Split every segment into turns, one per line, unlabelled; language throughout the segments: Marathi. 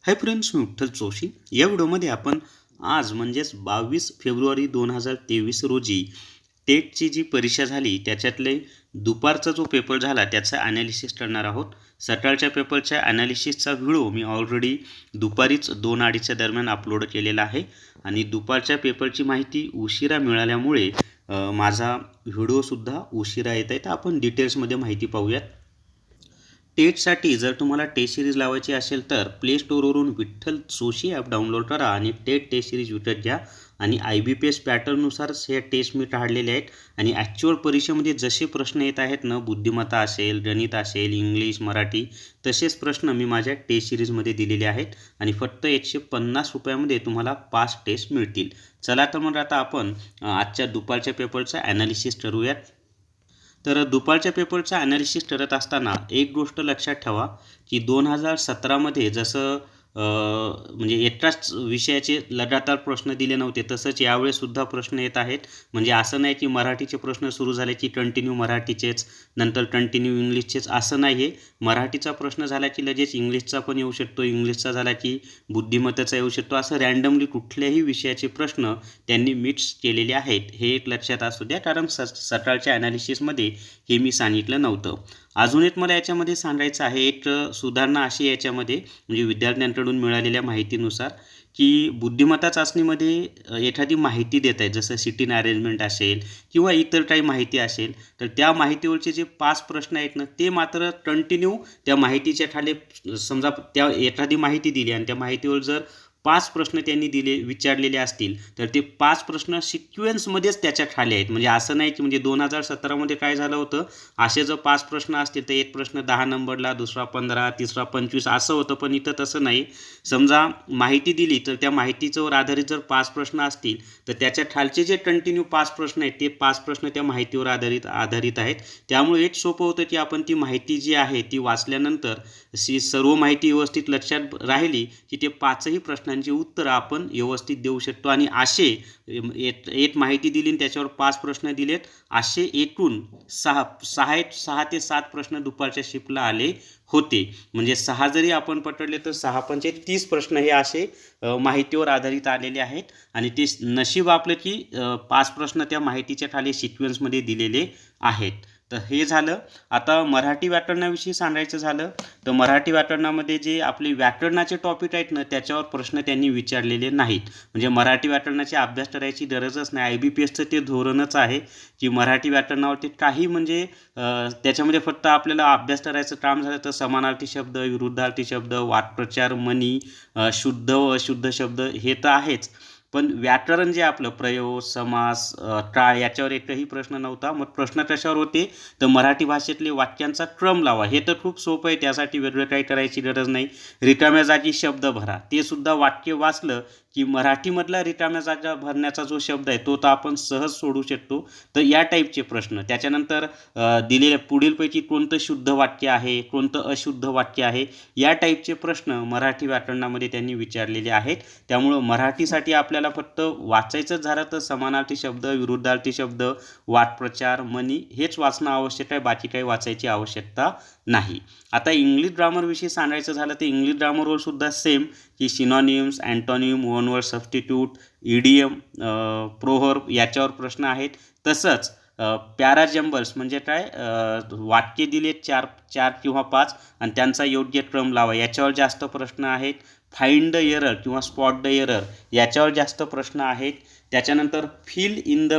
हाय फ्रेंड्स, मी विठ्ठल जोशी. या व्हिडिओमध्ये आपण आज म्हणजेच 22 फेब्रुवारी 2023 रोजी टेटची जी परीक्षा झाली त्याच्यातले दुपारचा जो पेपर झाला त्याचा ॲनालिसिस करणार आहोत. सकाळच्या पेपरच्या ॲनालिसिसचा व्हिडिओ मी ऑलरेडी दुपारीच 2:30च्या दरम्यान अपलोड केलेला आहे आणि दुपारच्या पेपरची माहिती उशिरा मिळाल्यामुळे माझा व्हिडिओसुद्धा उशिरा येत आहे. तर आपण डिटेल्समध्ये माहिती पाहूयात. टेटसाठी जर तुम्हाला टेस्ट सिरीज लावायची असेल तर प्ले स्टोअरवरून विठ्ठल जोशी ॲप डाउनलोड करा आणि टेस्ट सिरीज विकत घ्या. आणि IBPS पॅटर्ननुसारच हे टेस्ट मी काढलेले आहेत आणि ॲक्च्युअल परीक्षेमध्ये जसे प्रश्न येत आहेत ना, बुद्धिमत्ता असेल, गणित असेल, इंग्लिश, मराठी, तसेच प्रश्न मी माझ्या टेस्ट सिरीजमध्ये दिलेले आहेत आणि फक्त 150 रुपयामध्ये तुम्हाला 5 टेस्ट मिळतील. चला तर मग आता आपण आजच्या दुपारच्या पेपरचा ॲनालिसिस करूयात. तर दुपारच्या पेपरचा ॲनालिसिस करत असताना एक गोष्ट लक्षात ठेवा की 2017मध्ये जसं म्हणजे एकाच विषयाचे लगातार प्रश्न दिले नव्हते, तसंच यावेळेससुद्धा प्रश्न येत आहेत. म्हणजे असं नाही की मराठीचे प्रश्न सुरू झाले की कंटिन्यू मराठीचेच, नंतर कंटिन्यू इंग्लिशचेच, असं नाही आहे. मराठीचा प्रश्न झाला की लगेच इंग्लिशचा पण येऊ शकतो, इंग्लिशचा झाला की बुद्धिमत्तेचा येऊ शकतो. असं रँडमली कुठल्याही विषयाचे प्रश्न त्यांनी मिक्स केलेले आहेत, हे एक लक्षात असू द्या, कारण सकाळच्या ॲनालिसिसमध्ये हे मी सांगितलं नव्हतं. अजून एक मला याच्यामध्ये सांगायचं आहे, एक सुधारणा अशी याच्यामध्ये म्हणजे विद्यार्थ्यांकडून मिळालेल्या माहितीनुसार की बुद्धिमत्ता चाचणीमध्ये एखादी माहिती देत आहे, जसं सिटिंग अरेंजमेंट असेल किंवा इतर काही माहिती असेल, तर त्या माहितीवरचे जे 5 प्रश्न आहेत ना, ते मात्र कंटिन्यू त्या माहितीच्या खाली, समजा त्या एखादी माहिती दिली आणि त्या माहितीवर जर 5 प्रश्न त्यांनी विचारलेले असतील तर ते 5 प्रश्न सिक्वेन्समध्येच त्याच्या खाली आहेत. म्हणजे असं नाही की म्हणजे 2017मध्ये काय झालं होतं, असे जर 5 प्रश्न असतील तर एक प्रश्न 10 नंबरला, दुसरा 15, तिसरा 25 असं होतं. पण इथं तसं नाही. समजा माहिती दिली तर त्या माहितीवर आधारित जर 5 प्रश्न असतील तर त्याच्या खालचे जे कंटिन्यू 5 प्रश्न आहेत ते 5 प्रश्न त्या माहितीवर आधारित आहेत. त्यामुळे एक सोपं होतं की आपण ती माहिती जी आहे ती वाचल्यानंतर सर्व माहिती व्यवस्थित लक्षात राहिली की ते 5ही प्रश्नांची उत्तरं आपण व्यवस्थित देऊ शकतो. आणि असे एक माहिती दिली आणि त्याच्यावर 5 प्रश्न दिलेत, असे एकूण 6 ते 7 प्रश्न दुपारच्या शिफ्टला आले होते. म्हणजे 6 जरी आपण पकडले तर 6 पंचे 30 प्रश्न हे असे माहितीवर आधारित आलेले आहेत. आणि ते नशीब आपलं की 5 प्रश्न त्या माहितीच्या खाली सिक्वेन्समध्ये दिलेले आहेत. तर हे झालं. आता मराठी व्याकरणाविषयी सांगायचं झालं तर मराठी व्याकरणामध्ये जे आपले व्याकरणाचे टॉपिक आहेत ना, त्याच्यावर प्रश्न त्यांनी विचारलेले नाहीत. म्हणजे मराठी व्याकरणाचे अभ्यास करायची गरजच नाही. IBPSचं ते धोरणच आहे की मराठी व्याकरणावरती काही म्हणजे त्याच्यामध्ये फक्त आपल्याला अभ्यास करायचं काम झालं तर समानार्थी शब्द, विरुद्धार्थी शब्द, वाक्प्रचार, म्हणी, शुद्ध व अशुद्ध शब्द हे तर आहेच. पण व्याकरण जे आपलं प्रयोग, समास, काळ, याच्यावर एकही प्रश्न नव्हता. मग प्रश्न कशावर होते तर मराठी भाषेतले वाक्यांचा क्रम लावा. हे तर खूप सोपं आहे, त्यासाठी वेगळं काही करायची गरज नाही. रिकाम्या जागी शब्द भरा, ते सुद्धा वाक्य वाचलं की मराठीमधला रिकाम्या जागा भरण्याचा जो शब्द आहे तो तर आपण सहज सोडू शकतो. तर या टाईपचे प्रश्न. त्याच्यानंतर दिलेल्या पुढीलपैकी कोणतं शुद्ध वाक्य आहे, कोणतं अशुद्ध वाक्य आहे, या टाईपचे प्रश्न मराठी व्याकरणामध्ये त्यांनी विचारलेले आहेत. त्यामुळं मराठीसाठी आपल्याला फक्त वाचायचं झालं तर समानार्थी शब्द, विरुद्धार्थी शब्द, वाक्प्रचार, म्हणी हेच वाचणं आवश्यक आहे, बाकी काही वाचायची आवश्यकता नाही. आता इंग्लिश ग्रामरविषयी सांगायचं झालं तर इंग्लिश ग्रामरवर सुद्धा सेम की synonyms, antonym, one word substitute, idiom, proverb याच्यावर प्रश्न आहेत. तसंच पॅराजंबल्स म्हणजे काय, वाक्य दिलेत 4 किंवा 5 आणि त्यांचा योग्य क्रम लावा, याच्यावर जास्त प्रश्न आहेत. फाइंड द एरर किंवा स्पॉट द एरर याच्यावर जास्त प्रश्न आहेत. त्याच्यानंतर फिल इन द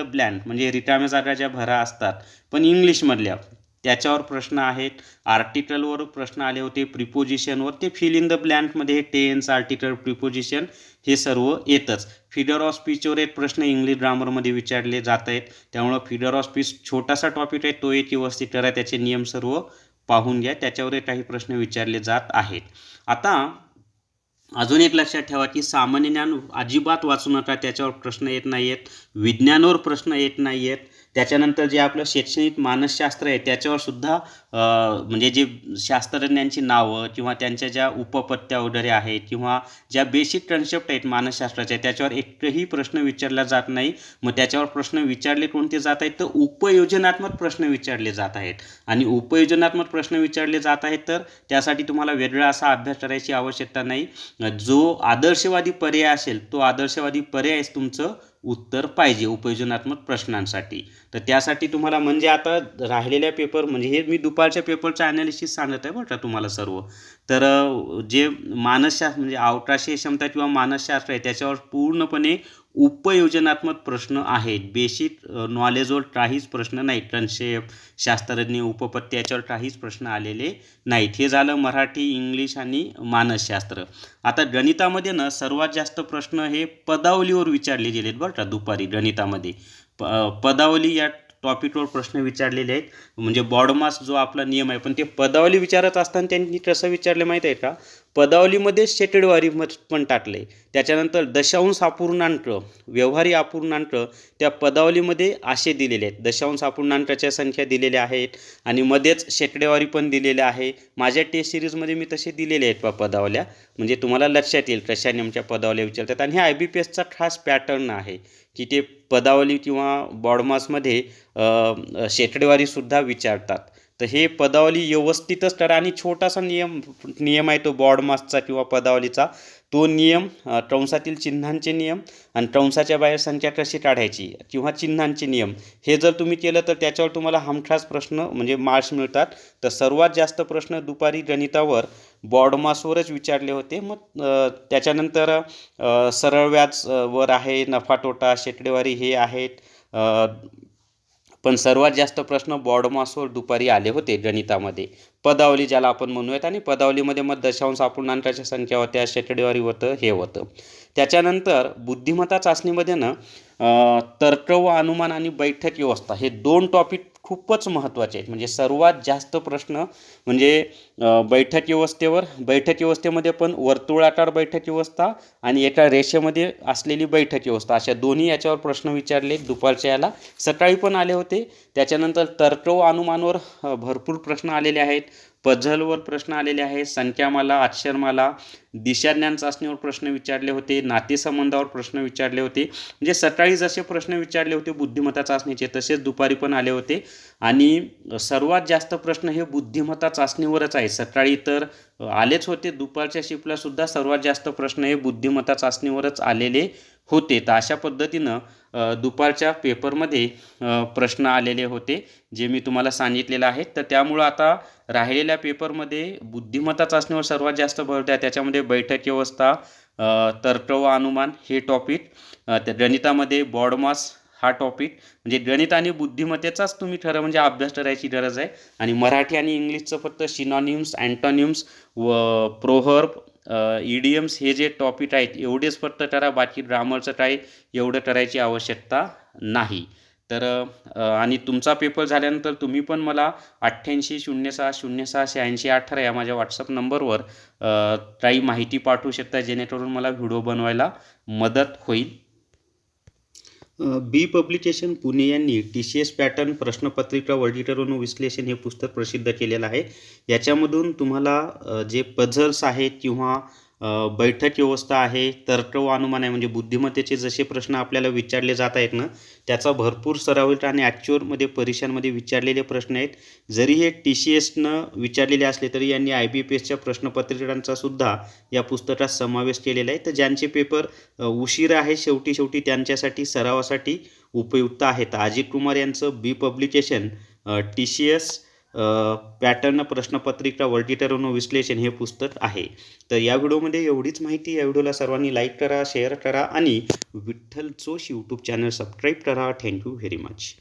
ब्लँक म्हणजे रिकाम्या जागा ज्या भरा असतात पण इंग्लिशमधल्या, त्याच्यावर प्रश्न आहेत. आर्टिकलवर प्रश्न आले होते, प्रिपोजिशनवर. ते फिल इन द ब्लँकमध्ये टेन्स, आर्टिकल, प्रिपोजिशन हे सर्व येतच. फिगर ऑफ स्पीचवर एक प्रश्न इंग्लिश ग्रामरमध्ये विचारले जात आहेत. त्यामुळं फिगर ऑफ स्पीच छोटासा टॉपिक आहे, तो एक व्यवस्थित करा, त्याचे नियम सर्व पाहून घ्या, त्याच्यावर काही प्रश्न विचारले जात आहेत. आता अजून एक लक्षात ठेवा की सामान्य ज्ञान अजिबात वाचू नका, त्याच्यावर प्रश्न येत नाही आहेत. विज्ञानावर प्रश्न येत नाही आहेत. त्याच्यानंतर जे आपलं शैक्षणिक मानसशास्त्र आहे त्याच्यावर सुद्धा म्हणजे जे शास्त्रज्ञांची नावं किंवा त्यांच्या ज्या उपपत्त्या वगैरे आहेत किंवा ज्या बेसिक कन्सेप्ट आहेत मानसशास्त्राच्या त्याच्यावर एकही प्रश्न विचारला जात नाही. मग त्याच्यावर प्रश्न विचारले कोणते जात आहेत तर उपयोजनात्मक प्रश्न विचारले जात आहेत. आणि उपयोजनात्मक प्रश्न विचारले जात आहेत तर त्यासाठी तुम्हाला वेगळा असा अभ्यास करायची आवश्यकता नाही. जो आदर्शवादी पर्याय असेल तो आदर्शवादी पर्याय तुमचं उत्तर पाहिजे उपयोजनात्मक प्रश्नांसाठी. तर त्यासाठी तुम्हाला म्हणजे आता राहिलेल्या पेपर म्हणजे हे मी दुपारच्या पेपरचं ॲनालिसिस सांगत आहे बरं का तुम्हाला सर्व. तर जे मानसशास्त्र म्हणजे अवकाशीय क्षमता किंवा मानसशास्त्र आहे त्याच्यावर पूर्णपणे उपयोजनात्मक प्रश्न आहेत. बेसिक नॉलेजवर काहीच प्रश्न नाहीत. कन्सेप्ट शास्त्रज्ञ उपपत्ती याच्यावर काहीच प्रश्न आलेले नाहीत. हे झालं मराठी, इंग्लिश आणि मानसशास्त्र. आता गणितामध्ये ना सर्वात जास्त प्रश्न हे पदावलीवर विचारले गेलेत बरं का दुपारी गणितामध्ये. पदावली या टॉपिकवर प्रश्न विचारलेले आहेत. म्हणजे बॉडमास जो आपला नियम आहे पण ते पदावली विचारत असताना त्यांनी कसं विचारले माहीत आहे का? पदावलीमध्ये शेटेडवारी पण टाकले. त्याच्यानंतर दशांश अपूर्णांक व्यवहारी अपूर्णांक त्या पदावलीमध्ये असे दिलेले आहेत. दशांश अपूर्णांकाच्या संख्या दिलेल्या आहेत आणि मध्येच शेकडेवारी पण दिलेल्या आहे. माझ्या टेस्ट सिरीजमध्ये मी तसे दिलेले आहेत पदावल्या. म्हणजे तुम्हाला लक्षात येईल कशा नेमक्या पदावल्या विचारतात. आणि हा IBPSचा खास पॅटर्न आहे की ते पदावली किंवा बॉडमासमध्ये शेकडेवारीसुद्धा विचारतात. तर हे पदावली व्यवस्थितच करा. आणि छोटासा नियम आहे तो बॉडमासचा किंवा पदावलीचा. तो नियम कंसातील चिन्हांचे नियम आणि कंसाच्या बाहेर संख्या कशी काढायची किंवा चिन्हांचे नियम हे जर तुम्ही केलं तर त्याच्यावर तुम्हाला हमखास प्रश्न म्हणजे मार्क्स मिळतात. तर सर्वात जास्त प्रश्न दुपारी गणितावर बॉडमासवरच विचारले होते. मग त्याच्यानंतर सरळ व्याज वर आहे, नफा तोटा, शेकडेवारी हे आहेत. पण सर्वात जास्त प्रश्न बॉडमासवर दुपारी आले होते गणितामध्ये. पदावली ज्याला आपण म्हणूयात. आणि पदावलीमध्ये मग दशांश अपूर्णांकाच्या संख्या होत्या, शेकडेवारी होतं, हे होतं. त्याच्यानंतर बुद्धिमत्ता चाचणीमध्ये ना तर्क व अनुमान आणि बैठक व्यवस्था हे 2 टॉपिक खूपच महत्त्वाचे आहेत. म्हणजे सर्वात जास्त प्रश्न म्हणजे बैठक व्यवस्थेमध्ये पण वर्तुळाकार बैठक व्यवस्था आणि एका रेषेमध्ये असलेली बैठक व्यवस्था अशा दोन्ही याच्यावर प्रश्न विचारले दुपारच्या याला. सकाळी पण आले होते. त्याच्यानंतर तर्क व अनुमानवर भरपूर प्रश्न आलेले आहेत. पझलवर प्रश्न आलेले आहेत. संख्यामाला, अक्षरमाला, दिशाज्ञान चाचणीवर प्रश्न विचारले होते. नातेसंबंधावर प्रश्न विचारले होते. म्हणजे सकाळी जसे प्रश्न विचारले होते बुद्धिमत्ता चाचणीचे तसेच दुपारी पण आले होते. आणि सर्वात जास्त प्रश्न हे बुद्धिमत्ता चाचणीवरच आहे. सकाळी तर आलेच होते, दुपारच्या शिफ्टला सुद्धा सर्वात जास्त प्रश्न हे बुद्धिमत्ता चाचणीवरच आलेले होते. तर अशा पद्धतीनं दुपारच्या पेपरमध्ये प्रश्न आलेले होते जे मी तुम्हाला सांगितलेलं आहे. तर त्यामुळं आता राहिलेल्या पेपरमध्ये बुद्धिमत्ता चाचणीवर सर्वात जास्त भर द्या. त्याच्यामध्ये बैठक व्यवस्था, तर्क व अनुमान हे टॉपिक, त्या गणितामध्ये बॉडमास हा टॉपिक. म्हणजे गणित आणि बुद्धिमत्तेचाच तुम्ही खरं म्हणजे अभ्यास करायची गरज आहे. आणि मराठी आणि इंग्लिशचं फक्त सिनॉनिम्स, अँटॉनिम्स व प्रोव्हर्ब, इडियम्स हे जे टॉपिक आहेत एवढेच फक्त करा. बाकी ग्रामरचं काही एवढं करायची आवश्यकता नाही. तर आणि तुमचा पेपर झाल्यानंतर तुम्ही पण मला 8806068618 या माझ्या व्हॉट्सअप नंबरवर काही माहिती पाठवू शकता जेणेकरून मला व्हिडिओ बनवायला मदत होईल. बी पब्लिकेशन पुणे यांनी TCS पॅटर्न प्रश्नपत्रिका वर्गीकरण व विश्लेषण हे पुस्तक प्रसिद्ध केलेलं आहे. याच्यामधून तुम्हाला जे पझल्स आहेत किंवा बैठक व्यवस्था आहे, तर्क व अनुमान आहे म्हणजे बुद्धिमत्तेचे जसे प्रश्न आपल्याला विचारले जात आहेत ना त्याचा भरपूर सराव होईल. आणि ॲक्च्युअलमध्ये परीक्षांमध्ये विचारलेले प्रश्न आहेत. जरी हे TCSनं विचारलेले असले तरी यांनी IBPSच्या प्रश्नपत्रिकांचा सुद्धा या पुस्तकात समावेश केलेला आहे. तर ज्यांचे पेपर उशीर आहे शेवटी त्यांच्यासाठी सरावासाठी उपयुक्त आहेत. अजित कुमार यांचं बी पब्लिकेशन TCS पॅटर्न प्रश्नपत्रिका वर्गीकरण व विश्लेषण हे पुस्तक आहे. तर या व्हिडिओमध्ये एवढीच माहिती. या व्हिडिओला सर्वांनी लाईक करा, शेअर करा आणि विठ्ठल जोश यूट्यूब चॅनल सबस्क्राईब करा. Thank you very much.